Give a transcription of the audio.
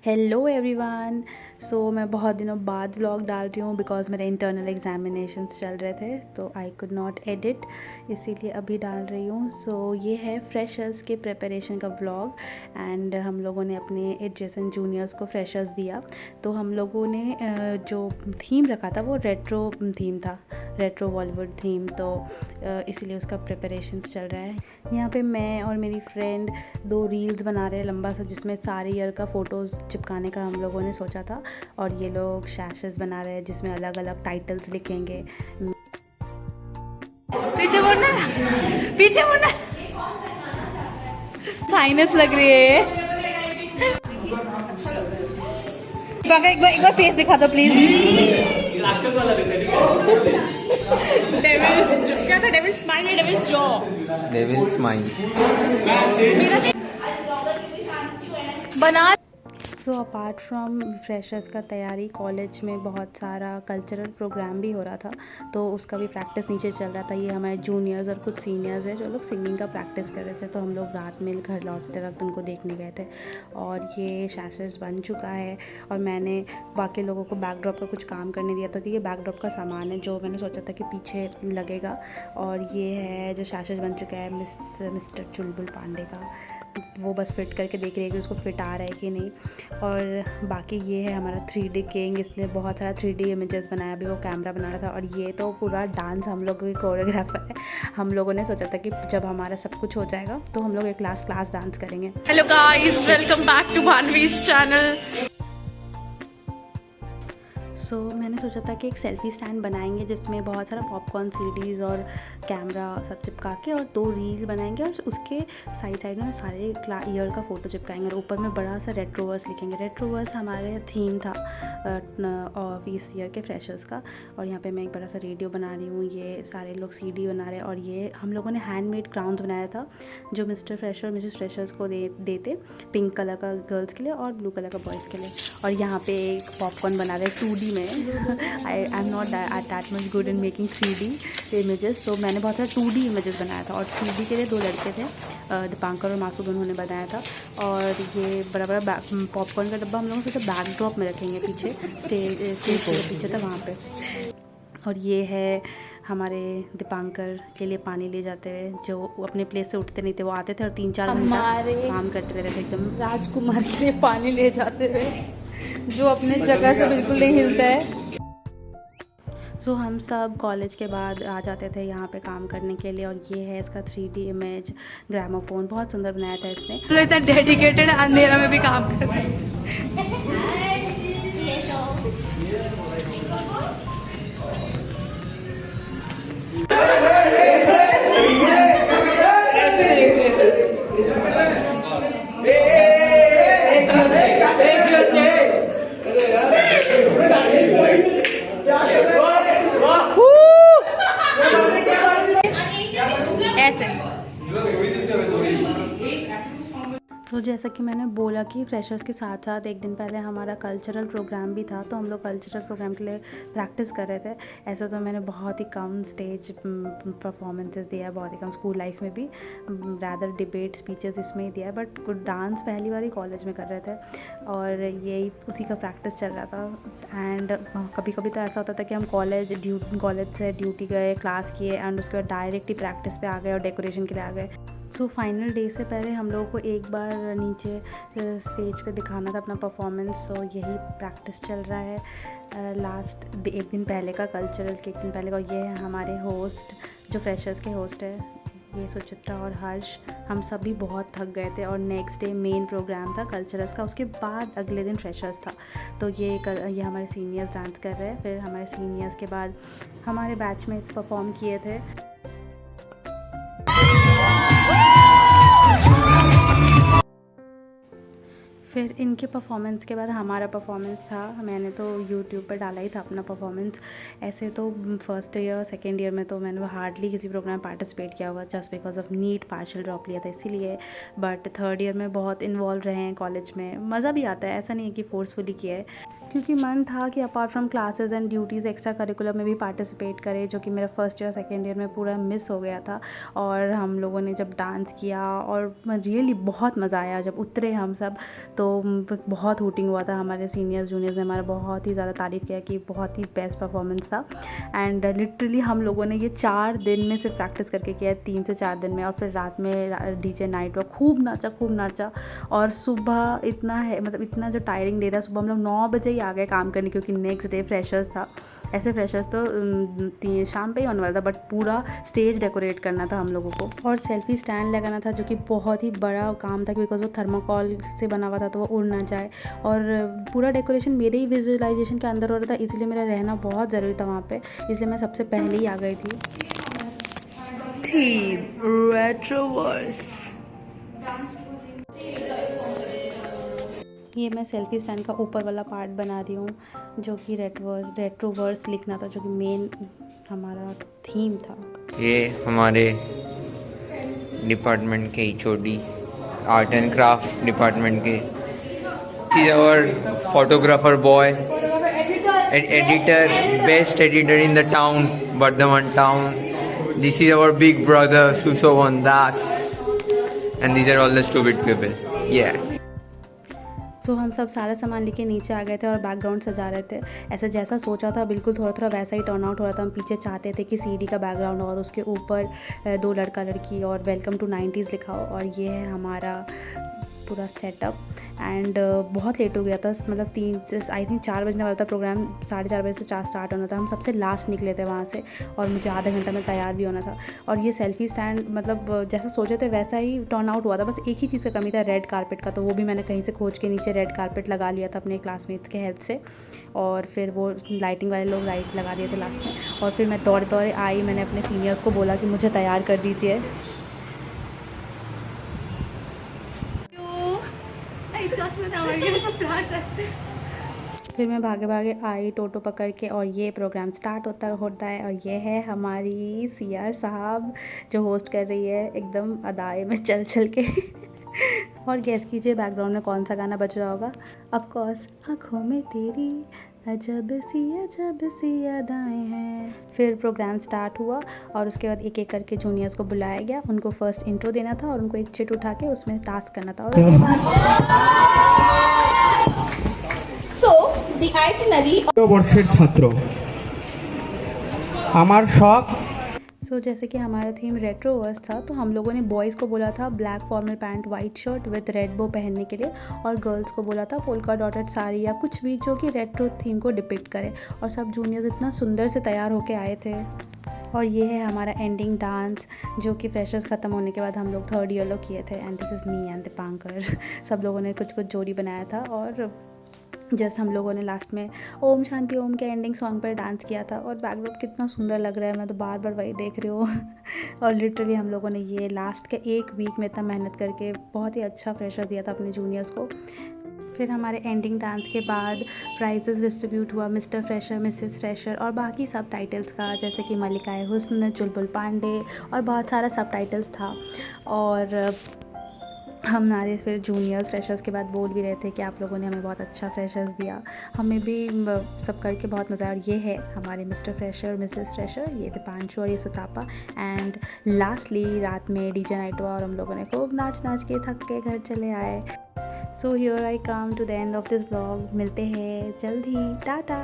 Hello everyone. मैं बहुत दिनों बाद व्लॉग डाल रही हूँ बिकॉज मेरे इंटरनल एग्जामिनेशंस चल रहे थे तो आई कुड नॉट एडिट, इसीलिए अभी डाल रही हूँ। ये है फ्रेशर्स के प्रिपरेशन का व्लॉग एंड हम लोगों ने अपने एडजेसेंट जूनियर्स को फ्रेशर्स दिया। तो हम लोगों ने जो थीम रखा था वो रेट्रो थीम था, रेट्रो बॉलीवुड थीम। तो इसीलिए उसका प्रिपरेशंस चल रहा है। यहाँ पे मैं और मेरी फ्रेंड 2 रील्स बना रहे हैं लंबा सा, जिसमें सारे ईयर का फ़ोटोज़ चिपकाने का हम लोगों ने सोचा था। और ये लोग शैशेस बना रहे हैं जिसमें अलग अलग टाइटल्स लिखेंगे। पीछे मुड़ना, पीछे मुड़ना, साइनस लग रही है। एक बार फेस दिखा दो प्लीज। डेविल्स क्या था? डेविल्स स्माइल या डेविल्स जॉ? डेविल्स स्माइल बना। अपार्ट फ्रॉम फ्रेशर्स का तैयारी, कॉलेज में बहुत सारा कल्चरल प्रोग्राम भी हो रहा था, तो उसका भी प्रैक्टिस नीचे चल रहा था। ये हमारे जूनियर्स और कुछ सीनियर्स हैं जो लोग सिंगिंग का प्रैक्टिस कर रहे थे, तो हम लोग रात में घर लौटते वक्त उनको देखने गए थे। और ये शैशेस बन चुका है और मैंने बाकी लोगों को बैकड्रॉप का कुछ काम करने दिया था। तो ये बैकड्रॉप का सामान है जो मैंने सोचा था कि पीछे लगेगा। और ये है जो शैशेस बन चुका है मिस्टर चुलबुल पांडे का, वो बस फिट करके देख रही है कि उसको फिट आ रहा है कि नहीं। और बाकी ये है हमारा 3D किंग, इसने बहुत सारा 3D इमेजेस बनाया, अभी वो कैमरा बना रहा था। और ये तो पूरा डांस हम लोग की कोरियोग्राफर है। हम लोगों ने सोचा था कि जब हमारा सब कुछ हो जाएगा तो हम लोग एक क्लास डांस करेंगे। Hello guys, welcome back to Bhanvi's channel. मैंने सोचा था कि एक सेल्फ़ी स्टैंड बनाएंगे जिसमें बहुत सारा पॉपकॉर्न सीडीज़ और कैमरा सब चिपका के और 2 रील बनाएंगे और उसके साइड में सारे ईयर का फ़ोटो चिपकाएंगे और ऊपर में बड़ा सा रेट्रोवर्स लिखेंगे। रेट्रोवर्स हमारे थीम था इस ईयर के फ्रेशर्स का। और यहाँ पे मैं एक बड़ा सा रेडियो बना रही हूँ, ये सारे लोग CD बना रहे हैं। और ये हम लोगों ने हैंडमेड क्राउन्स बनाया था जो मिस्टर फ्रेशर और मिसेस फ्रेशर्स को देते, पिंक कलर का गर्ल्स के लिए और ब्लू कलर का बॉयज़ के लिए। और यहाँ पे एक पॉपकॉर्न बना रहे 2D में। I am not that much good in making 3D images, मैंने बहुत सारा 2D इमेजेस बनाया था। और 3D के लिए 2 लड़के थे, दीपांकर और मासूद, उन्होंने बनाया था। और ये बड़ा बड़ा पॉपकॉर्न का डब्बा हम लोगों से बैकड्रॉप में रखेंगे, पीछे स्टेज के पीछे था वहाँ पे। और ये है हमारे दीपांकर के लिए पानी ले जाते हुए, जो अपने प्लेस से उठते नहीं थे, वो आते थे और 3-4 घंटा काम करते रहते थे एकदम। राजकुमार के लिए पानी ले जाते हुए, जो अपने जगह से बिल्कुल नहीं हिलता है। हम सब कॉलेज के बाद आ जाते थे यहाँ पे काम करने के लिए। और ये है इसका 3D इमेज ग्रामोफोन, बहुत सुंदर बनाया था इसने। तो इतना डेडिकेटेड, अंधेरा में भी काम करते हैं। जैसा कि मैंने बोला कि फ्रेशर्स के साथ साथ एक दिन पहले हमारा कल्चरल प्रोग्राम भी था, तो हम लोग कल्चरल प्रोग्राम के लिए प्रैक्टिस कर रहे थे। ऐसा तो मैंने बहुत ही कम स्टेज परफॉर्मेंसेस दिया है, बहुत ही कम स्कूल लाइफ में भी, रैदर डिबेट स्पीचेस इसमें ही दिया है। बट कुछ डांस पहली बार ही कॉलेज में कर रहे थे और यही उसी का प्रैक्टिस चल रहा था। एंड कभी कभी तो ऐसा होता था कि हम कॉलेज से ड्यूटी गए, क्लास किए एंड उसके बाद डायरेक्ट ही प्रैक्टिस पे आ गए और डेकोरेशन के लिए आ गए। फाइनल डे से पहले हम लोगों को एक बार नीचे स्टेज पे दिखाना था अपना परफॉर्मेंस। यही प्रैक्टिस चल रहा है लास्ट एक दिन पहले का, कल्चरल के एक दिन पहले का। ये है हमारे होस्ट, जो फ्रेशर्स के होस्ट है, ये सुचित्रा और हर्ष। हम सभी बहुत थक गए थे और नेक्स्ट डे मेन प्रोग्राम था कल्चरल्स का, उसके बाद अगले दिन फ्रेशर्स था। तो ये हमारे सीनियर्स डांस कर रहे हैं। फिर हमारे सीनियर्स के बाद हमारे बैचमेट्स परफॉर्म किए थे। फिर इनके परफॉर्मेंस के बाद हमारा परफॉर्मेंस था। मैंने तो यूट्यूब पर डाला ही था अपना परफॉर्मेंस। ऐसे तो फर्स्ट ईयर सेकेंड ईयर में तो मैंने हार्डली किसी प्रोग्राम में पार्टिसिपेट किया हुआ, just because of NEET partial drop लिया था इसीलिए। बट थर्ड ईयर में बहुत इन्वॉल्व रहे हैं कॉलेज में, मज़ा भी आता है, ऐसा नहीं है कि फोर्सफुली किया है, क्योंकि मन था कि apart from classes and duties extra curricular में भी पार्टिसिपेट करें, जो कि मेरा फर्स्ट ईयर सेकेंड ईयर में पूरा मिस हो गया था। और हम लोगों ने जब डांस किया और रियली बहुत मज़ा आया जब उतरे हम सब, तो बहुत हूटिंग हुआ था। हमारे सीनियर्स जूनियर्स ने हमारा बहुत ही ज़्यादा तारीफ़ किया कि बहुत ही बेस्ट परफॉर्मेंस था। एंड लिटरली हम लोगों ने ये 4 दिन में सिर्फ प्रैक्टिस करके किया है, 3 से 4 दिन में। और फिर रात में डीजे नाइट हुआ, खूब नाचा। और सुबह इतना है, मतलब इतना जो टायरिंग डे था, सुबह हम लोग 9 बजे ही आ गए काम करने, क्योंकि नेक्स्ट डे फ्रेशर्स था। ऐसे फ्रेशर्स तो शाम पे ही होने वाला था, बट पूरा स्टेज डेकोरेट करना था हम लोगों को, और सेल्फी स्टैंड लगाना था, जो कि बहुत ही बड़ा काम था, बिकॉज वो थर्माकोल से बना हुआ था तो वो उड़ ना जाए। और पूरा डेकोरेशन मेरे ही विजुअलाइजेशन के अंदर हो रहा था, इसलिए मेरा रहना बहुत ज़रूरी था वहाँ पे, इसलिए मैं सबसे पहले ही आ गई थी। रेट्रोवर्स, ये मैं सेल्फी स्टैंड का ऊपर वाला पार्ट बना रही हूँ, जो कि रेट्रोवर्स लिखना था, जो कि मेन हमारा थीम था। ये हमारे डिपार्टमेंट के HOD, art and craft department के, और photographer boy, editor, best editor in the town, Bardhaman town. This is our big brother Sushovan Das, and these are all the stupid people. Yeah. सो हम सब सारा सामान लेके नीचे आ गए थे और बैकग्राउंड सजा रहे थे। ऐसा जैसा सोचा था बिल्कुल थोड़ा वैसा ही टर्न आउट हो रहा था। हम पीछे चाहते थे कि CD का बैकग्राउंड और उसके ऊपर 2 लड़का लड़की और वेलकम टू 90s लिखा हो। और ये है हमारा पूरा सेटअप। एंड बहुत लेट हो गया था, मतलब 4 बजने वाला था प्रोग्राम, 4:30 बजे से स्टार्ट होना था। हम सबसे लास्ट निकले थे वहाँ से, और मुझे आधा घंटा में तैयार भी होना था। और ये सेल्फी स्टैंड मतलब जैसा सोचे थे वैसा ही टर्न आउट हुआ था, बस एक ही चीज़ का कमी था, रेड कारपेट का। तो वो भी मैंने कहीं से खोज के नीचे रेड कारपेट लगा लिया था अपने क्लासमेट्स के हेल्प से, और फिर वो लाइटिंग वाले लोग लाइट लगा दिए थे लास्ट में। और फिर मैं दौड़े आई, मैंने अपने सीनियर्स को बोला कि मुझे तैयार कर दीजिए। फिर मैं भागे आई टोटो पकड़ के, और ये प्रोग्राम स्टार्ट होता है। और ये है हमारी CR साहब जो होस्ट कर रही है, एकदम अदाए में चल के। और गेस कीजिए बैकग्राउंड में कौन सा गाना बज रहा होगा। ऑफ कोर्स, आँखों में तेरी अजब सी अदाएं हैं। फिर प्रोग्राम स्टार्ट हुआ, और उसके बाद एक एक करके जूनियर्स को बुलाया गया। उनको फर्स्ट इंट्रो देना था, और उनको एक चिट उठा के उसमें टास्क करना था। और उसके बाद বর্ষের ছাত্র আমার শখ। जैसे कि हमारा थीम रेट्रोवर्स था, तो हम लोगों ने बॉयज़ को बोला था black formal pant, white shirt with red बो पहनने के लिए, और गर्ल्स को बोला था पोल्का डॉटेड साड़ी या कुछ भी जो कि रेट्रो थीम को डिपिक्ट करे। और सब जूनियर्स इतना सुंदर से तैयार होके आए थे। और ये है हमारा एंडिंग डांस, जो कि फ्रेशर्स ख़त्म होने के बाद हम लोग 3rd ईयर लोग किए थे। And this is me and Dipankar. सब लोगों ने कुछ जोड़ी बनाया था, और जैसे हम लोगों ने लास्ट में ओम शांति ओम के एंडिंग सॉन्ग पर डांस किया था। और बैकड्रॉप कितना सुंदर लग रहा है, मैं तो बार वही देख रही हूँ। और लिटरली हम लोगों ने ये लास्ट के 1 वीक में इतना मेहनत करके बहुत ही अच्छा फ्रेशर दिया था अपने जूनियर्स को। फिर हमारे एंडिंग डांस के बाद प्राइजेस डिस्ट्रीब्यूट हुआ, मिस्टर फ्रेशर, मिसेस फ्रेशर और बाकी सब टाइटल्स का, जैसे कि मल्लिकाए हुस्न, चुलबुल पांडे और बहुत सारा सब टाइटल्स था। और हमारे फिर जूनियर्स फ्रेशर्स के बाद बोल भी रहे थे कि आप लोगों ने हमें बहुत अच्छा फ्रेशर्स दिया, हमें भी सब करके बहुत मज़ा आया। और ये है हमारे मिस्टर फ्रेशर, मिसेस फ्रेशर, ये दीपांशु और ये सुतापा। एंड लास्टली रात में डीजे नाइट हुआ, और हम लोगों ने खूब नाच के थक के घर चले आए। So here I come to the end of this blog. मिलते हैं जल्द ही, टाटा।